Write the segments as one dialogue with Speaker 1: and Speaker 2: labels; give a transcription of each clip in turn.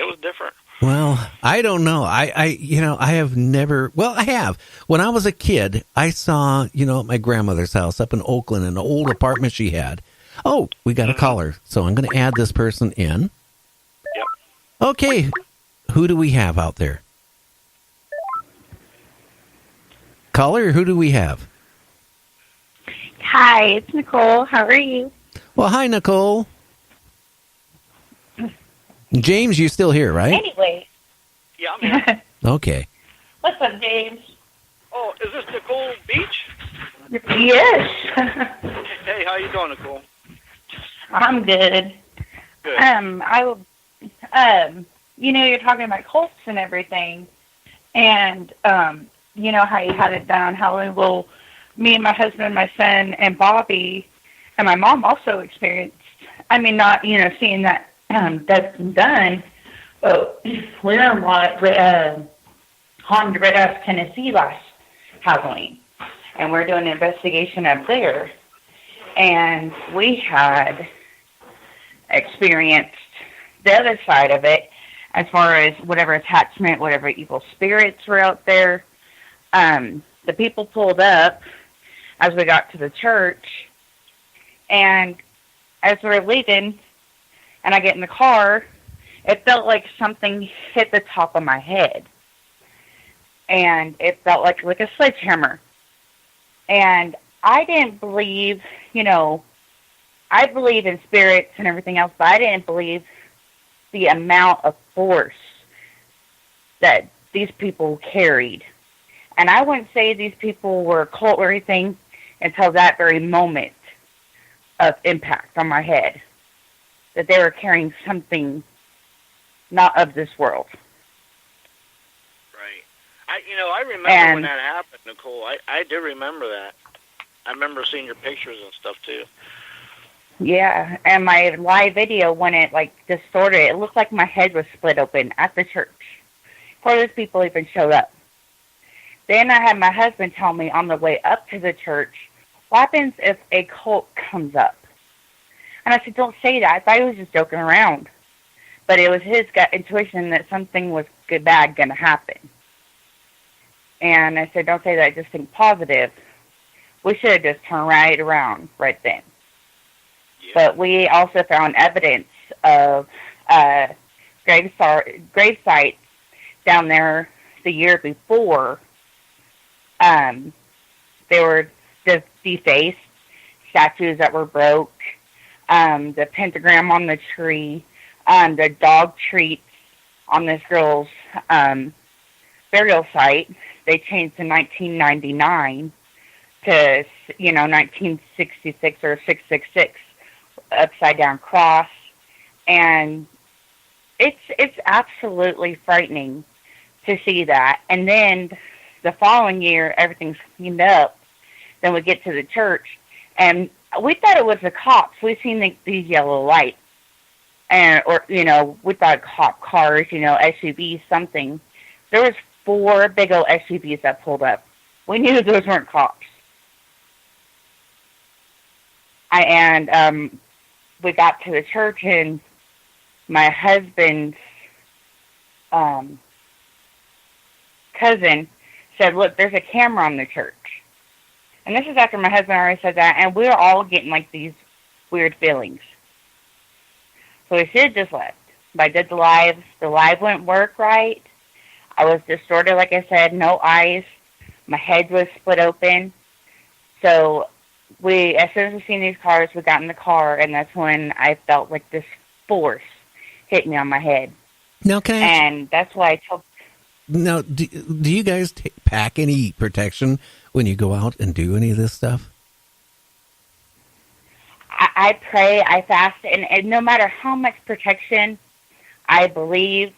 Speaker 1: It was different.
Speaker 2: Well, I don't know. I have never, well, I have. When I was a kid, I saw, at my grandmother's house up in Oakland, an old apartment she had. Oh, we got a caller. So I'm going to add this person in.
Speaker 1: Yep.
Speaker 2: Okay. Who do we have out there? Caller, who do we have?
Speaker 3: Hi, it's Nicole. How are you?
Speaker 2: Well, hi, Nicole. James, you're still here, right?
Speaker 3: Anyway.
Speaker 1: Yeah, I'm here.
Speaker 2: Okay.
Speaker 3: What's up, James?
Speaker 1: Oh, is this Nicole Beach?
Speaker 3: Yes.
Speaker 1: Hey, how you doing, Nicole?
Speaker 3: I'm good.
Speaker 1: Good.
Speaker 3: You're talking about cults and everything, and how you had it down, how me and my husband, my son, and Bobby, and my mom also experienced. I mean, not seeing that that's done. But we were in Haunted Red House, Tennessee last Halloween, and we're doing an investigation up there, and we had experienced the other side of it, as far as whatever attachment, whatever evil spirits were out there. The people pulled up as we got to the church, and as we were leaving, and I get in the car, it felt like something hit the top of my head. And it felt like a sledgehammer. And I didn't believe, I believe in spirits and everything else, but I didn't believe the amount of force that these people carried. And I wouldn't say these people were a cult or anything until that very moment of impact on my head, that they were carrying something not of this world.
Speaker 1: Right. I remember when that happened, Nicole. I do remember that. I remember seeing your pictures and stuff, too.
Speaker 3: Yeah, and my live video, when it, distorted, it looked like my head was split open at the church before those people even showed up. Then I had my husband tell me on the way up to the church, what happens if a cult comes up? And I said, don't say that. I thought he was just joking around. But it was his gut intuition that something was bad going to happen. And I said, don't say that. Just think positive. We should have just turned right around right then. Yeah. But we also found evidence of grave sites down there the year before. They were defaced, statues that were broke, the pentagram on the tree, the dog treats on this girl's burial site. They changed to 1999 to 1966 or 666 upside down cross, and it's absolutely frightening to see that. And then the following year, everything's cleaned up. Then we get to the church, and we thought it was the cops. We've seen these yellow lights, we thought cop cars, SUVs, something. There was 4 big old SUVs that pulled up. We knew those weren't cops. We got to the church, and my husband's cousin said, look, there's a camera on the church. And this is after my husband already said that, and we were all getting these weird feelings. So we should have just left. But I did the live. The live wouldn't work right. I was distorted, like I said, no eyes. My head was split open. So as soon as we seen these cars, we got in the car, and that's when I felt like this force hit me on my head.
Speaker 2: Now,
Speaker 3: and that's why I told.
Speaker 2: Now, do you guys pack any protection when you go out and do any of this stuff?
Speaker 3: I pray, I fast, and no matter how much protection I believe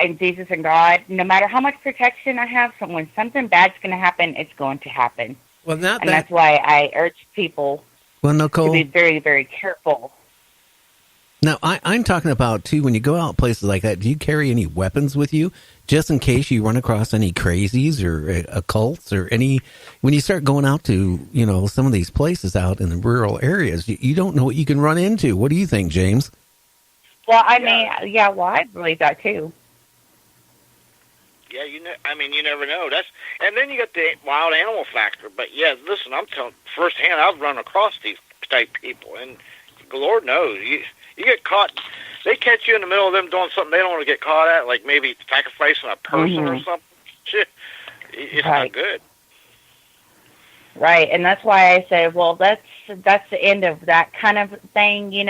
Speaker 3: in Jesus and God, no matter how much protection I have, so when something bad's going to happen, it's going to happen.
Speaker 2: Well,
Speaker 3: that's why I urge people
Speaker 2: Nicole,
Speaker 3: to be very, very careful.
Speaker 2: Now, I'm talking about, too, when you go out places like that, do you carry any weapons with you just in case you run across any crazies or occults or when you start going out to, some of these places out in the rural areas, you don't know what you can run into. What do you think, James?
Speaker 3: Well, I mean, yeah, well, I believe that too.
Speaker 1: Yeah, I mean, you never know. And then you get the wild animal factor. But yeah, listen, I'm telling firsthand, I've run across these type people, and Lord knows, you get caught. They catch you in the middle of them doing something they don't want to get caught at, like maybe sacrificing a person or something. Shit, it's not good.
Speaker 3: Right, and that's why I say, well, that's the end of that kind of thing. You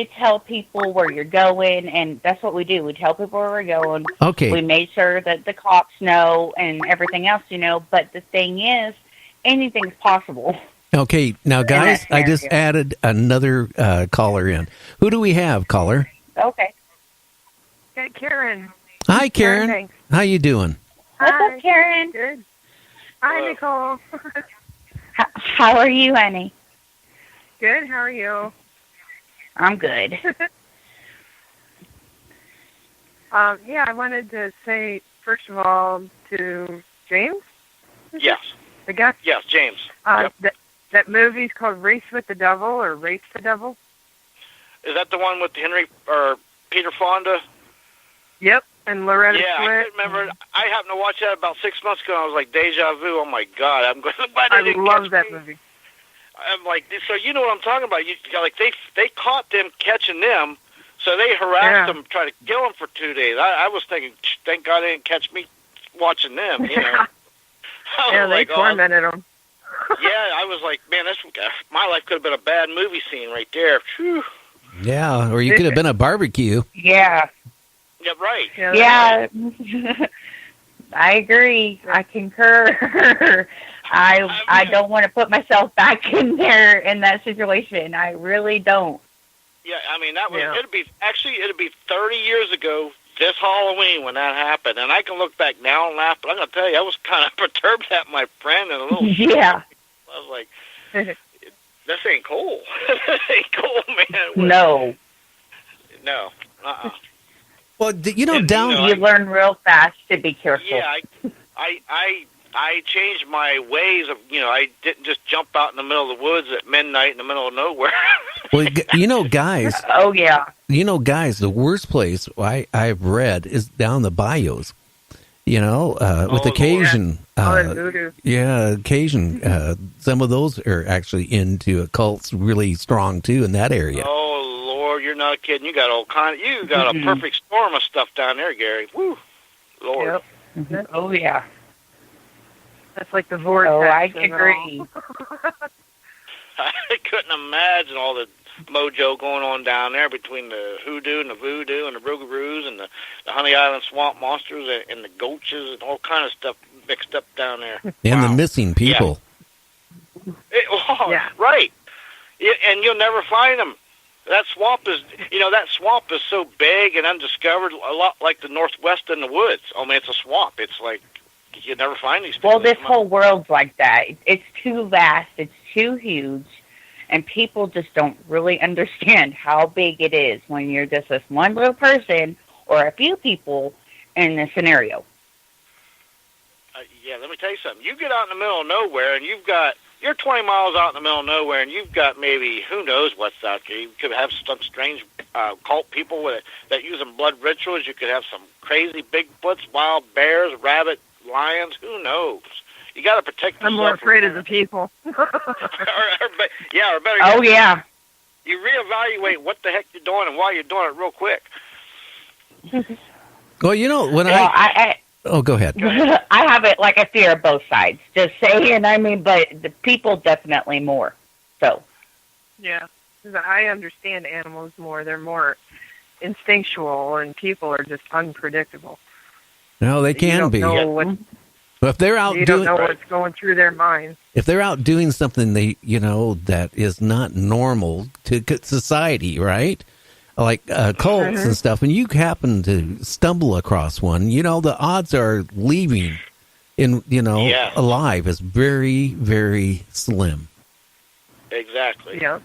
Speaker 3: tell people where you're going, and that's what we do. We tell people where we're going.
Speaker 2: Okay.
Speaker 3: We made sure that the cops know and everything else, But the thing is, anything's possible.
Speaker 2: Okay, now, guys, I just added another caller in. Who do we have, caller?
Speaker 3: Okay.
Speaker 4: Hey, Karen.
Speaker 2: Hi, Karen. How you doing?
Speaker 3: What's up, Karen?
Speaker 4: Good. Hi, Nicole.
Speaker 3: How are you, honey?
Speaker 4: Good. How are you?
Speaker 3: I'm good.
Speaker 4: Yeah, I wanted to say, first of all, to James.
Speaker 1: Yes.
Speaker 4: The guy?
Speaker 1: Yes, James.
Speaker 4: That movie's called Race with the Devil or Race the Devil.
Speaker 1: Is that the one with Henry or Peter Fonda?
Speaker 4: Yep, and Loretta
Speaker 1: Swit. Yeah, I remember. I happened to watch that about 6 months ago. And I was like, deja vu. Oh my God, I'm going.
Speaker 4: I love that movie.
Speaker 1: I'm like, so you know what I'm talking about? They caught them catching them, so they harassed them, tried to kill them for 2 days. I was thinking, thank God they didn't catch me watching them.
Speaker 4: They tormented them.
Speaker 1: Yeah, I was like, man, my life could have been a bad movie scene right there. Whew.
Speaker 2: Yeah, or you could have been a barbecue.
Speaker 3: Yeah.
Speaker 1: Yeah, right.
Speaker 3: Yeah. I agree. I concur. I don't want to put myself back in there in that situation. I really don't.
Speaker 1: Yeah, I mean, it'd be 30 years ago this Halloween when that happened, and I can look back now and laugh, but I'm going to tell you, I was kind of perturbed at my friend and a little
Speaker 3: yeah.
Speaker 1: I was like, this ain't cool. This ain't cool, man.
Speaker 3: No.
Speaker 1: No.
Speaker 2: Well,
Speaker 3: you learn real fast to be careful.
Speaker 1: Yeah, I changed my ways of, I didn't just jump out in the middle of the woods at midnight in the middle of nowhere.
Speaker 2: Well, guys.
Speaker 3: Oh, yeah.
Speaker 2: Guys, the worst place I've read is down the bayous. With occasion. Occasion. Some of those are actually into occults really strong, too, in that area.
Speaker 1: Oh, Lord, you're not kidding. You got a perfect storm of stuff down there, Gary. Woo. Lord.
Speaker 4: Yep.
Speaker 3: Oh, yeah.
Speaker 4: That's like the vortex.
Speaker 3: Oh, I agree.
Speaker 1: I couldn't imagine all the mojo going on down there between the hoodoo and the voodoo and the rougarous and the Honey Island swamp monsters and the goaches and all kind of stuff mixed up down there.
Speaker 2: And the missing people.
Speaker 1: Yeah. Right. And you'll never find them. That swamp is so big and undiscovered, a lot like the Northwest in the woods. I mean, it's a swamp. It's like you never find these people.
Speaker 3: Well, this whole world's like that. It's too vast. It's too huge. And people just don't really understand how big it is when you're just this one little person or a few people in a scenario.
Speaker 1: Yeah, let me tell you something. You get out in the middle of nowhere and you're 20 miles out in the middle of nowhere and you've got maybe, who knows what's out there. You could have some strange cult people that use them blood rituals. You could have some crazy Bigfoots, wild bears, rabbit, lions, who knows? You got to protect yourself.
Speaker 4: I'm more afraid of the people.
Speaker 1: or better.
Speaker 3: Oh, yeah.
Speaker 1: You reevaluate what the heck you're doing and why you're doing it real quick.
Speaker 2: Well, when oh, go ahead.
Speaker 3: I have it like a fear of both sides. Just saying, but the people definitely more. So.
Speaker 4: Yeah, because I understand animals more. They're more instinctual, and people are just unpredictable.
Speaker 2: No, they can be. But if they're out
Speaker 4: you don't know what's going through their minds.
Speaker 2: If they're out doing something that is not normal to society, right? Like cults and stuff, and you happen to stumble across one, the odds are leaving alive is very, very slim.
Speaker 1: Exactly.
Speaker 4: Yeah.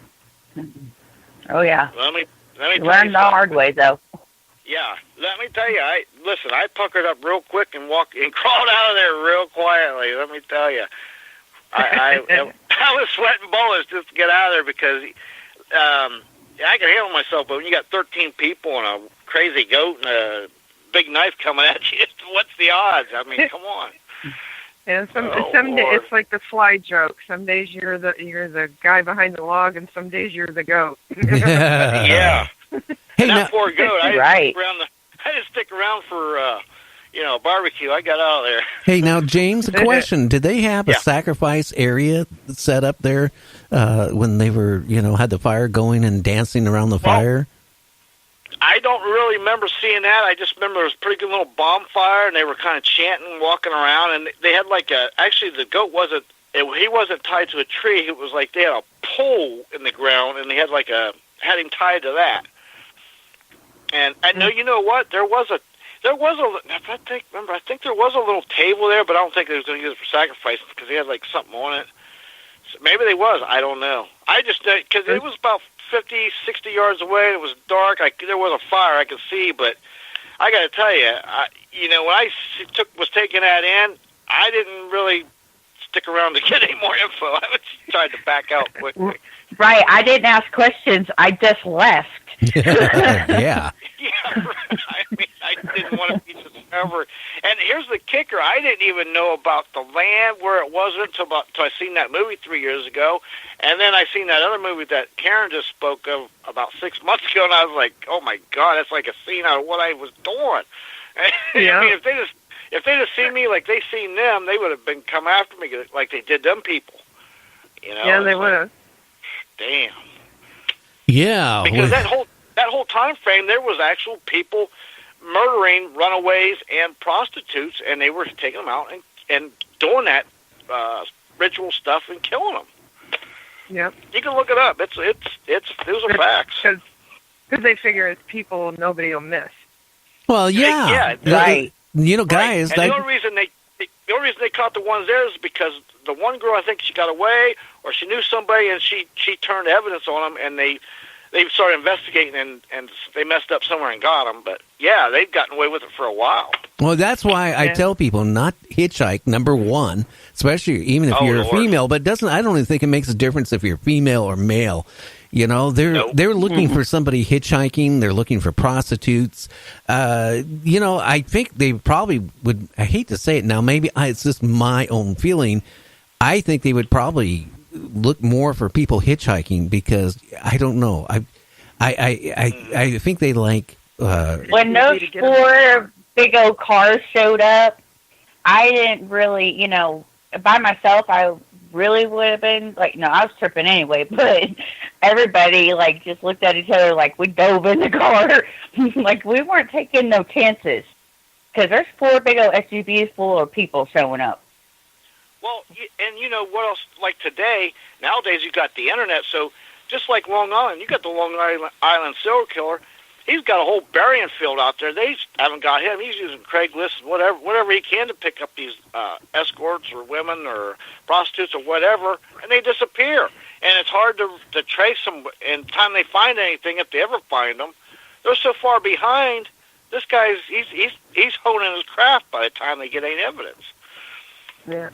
Speaker 3: Oh yeah.
Speaker 1: Let me
Speaker 3: learn the hard way though.
Speaker 1: Yeah, let me tell you. I puckered up real quick and crawled out of there real quietly. Let me tell you, I was sweating bullets just to get out of there because I can handle myself, but when you got 13 people and a crazy goat and a big knife coming at you, what's the odds? I mean, come on.
Speaker 4: And some days it's like the fly joke. Some days you're the guy behind the log, and some days you're the goat.
Speaker 1: Yeah.
Speaker 2: Hey,
Speaker 1: that poor goat.
Speaker 3: Right.
Speaker 1: I didn't stick around for barbecue. I got out of there.
Speaker 2: Hey, now, James, a question. Did they have a sacrifice area set up there when they were, had the fire going and dancing around the fire?
Speaker 1: I don't really remember seeing that. I just remember there was a pretty good little bonfire, and they were kind of chanting, walking around, and they had actually the goat he wasn't tied to a tree. It was like they had a pole in the ground, and they had had him tied to that. And I know, you know what? I think there was a little table there, but I don't think they was going to use it for sacrifice because he had something on it. So maybe they was. I don't know. I just because it was about 50, 60 yards away. It was dark. There was a fire I could see, but I got to tell you, when I was taking that in, I didn't really stick around to get any more info. I was tried to back out quickly.
Speaker 3: Right. I didn't ask questions. I just left.
Speaker 2: Yeah.
Speaker 1: Yeah, right. I mean, I didn't want to be discovered. And here's the kicker. I didn't even know about the land where it was until I seen that movie 3 years ago. And then I seen that other movie that Karen just spoke of about 6 months ago, and I was like, oh, my God, that's like a scene out of what I was doing.
Speaker 4: Yeah.
Speaker 1: I mean, if they just seen me like they seen them, they would have been come after me like they did them people.
Speaker 4: Yeah, they would have.
Speaker 1: Damn.
Speaker 2: Yeah.
Speaker 1: Because that whole time frame, there was actual people murdering runaways and prostitutes, and they were taking them out and doing that ritual stuff and killing them.
Speaker 4: Yep.
Speaker 1: You can look it up. Those are facts.
Speaker 4: Because they figure it's people nobody will miss.
Speaker 2: Well, yeah.
Speaker 3: Right.
Speaker 2: Guys.
Speaker 1: And the only reason they caught the ones there is because the one girl, I think she got away, or she knew somebody, and she turned evidence on them, and they started investigating, and they messed up somewhere and got them. But, yeah, they've gotten away with it for a while.
Speaker 2: Well, that's why I tell people not hitchhike, number one, especially even if you're a female. But I don't even think it makes a difference if you're female or male. They're looking for somebody hitchhiking. They're looking for prostitutes. I think they probably would, I hate to say it now, maybe it's just my own feeling. I think they would probably look more for people hitchhiking because I don't know. I think they like
Speaker 3: when those 4 big old cars showed up. I didn't really, by myself. I really would have been no, I was tripping anyway. But everybody just looked at each other like we dove in the car, like we weren't taking no chances because there's 4 big old SUVs full of people showing up.
Speaker 1: Well, and what else? Like today, nowadays you got the internet, so just like Long Island, you got the Long Island serial killer. He's got a whole burying field out there. They haven't got him. He's using Craigslist and whatever he can to pick up these escorts or women or prostitutes or whatever, and they disappear. And it's hard to trace them. And the time they find anything, if they ever find them, they're so far behind. This guy's he's honing his craft by the time they get any evidence.
Speaker 4: Yeah.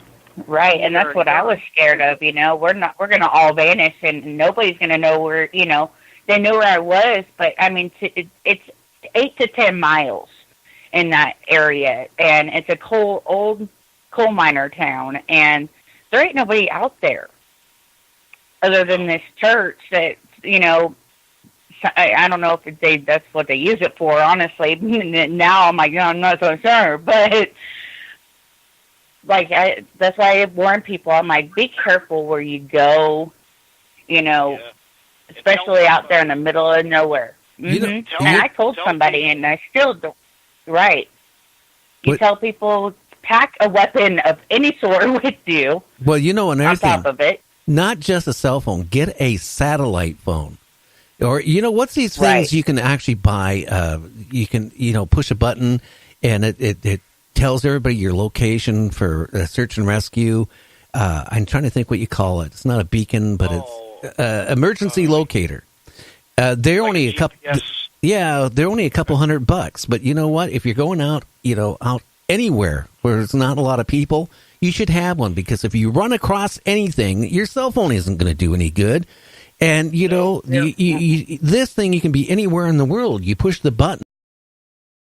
Speaker 3: Right, and that's what I was scared of. We're going to all vanish, and nobody's going to know where. They knew where I was, but I mean, it's 8 to 10 miles in that area, and it's a old coal miner town, and there ain't nobody out there other than this church that I don't know if that's what they use it for. Honestly, now I'm like, I'm not so sure, but. That's why I warn people. I'm like, be careful where you go, especially out there in the middle of nowhere. Mm-hmm. And I told somebody, and I still don't. Right. You tell people, pack a weapon of any sort with you.
Speaker 2: Well, another thing.
Speaker 3: On top of it.
Speaker 2: Not just a cell phone. Get a satellite phone. Or, what's these things you can actually buy? You can, push a button, and it tells everybody your location for search and rescue. I'm trying to think what you call it. It's not a beacon, but it's emergency locator. They're only a couple. Yeah, they're only a couple $100. But you know what? If you're going out, out anywhere where there's not a lot of people, you should have one because if you run across anything, your cell phone isn't going to do any good. And, you know,
Speaker 4: Yeah.
Speaker 2: this thing, you can be anywhere in the world. You push the button.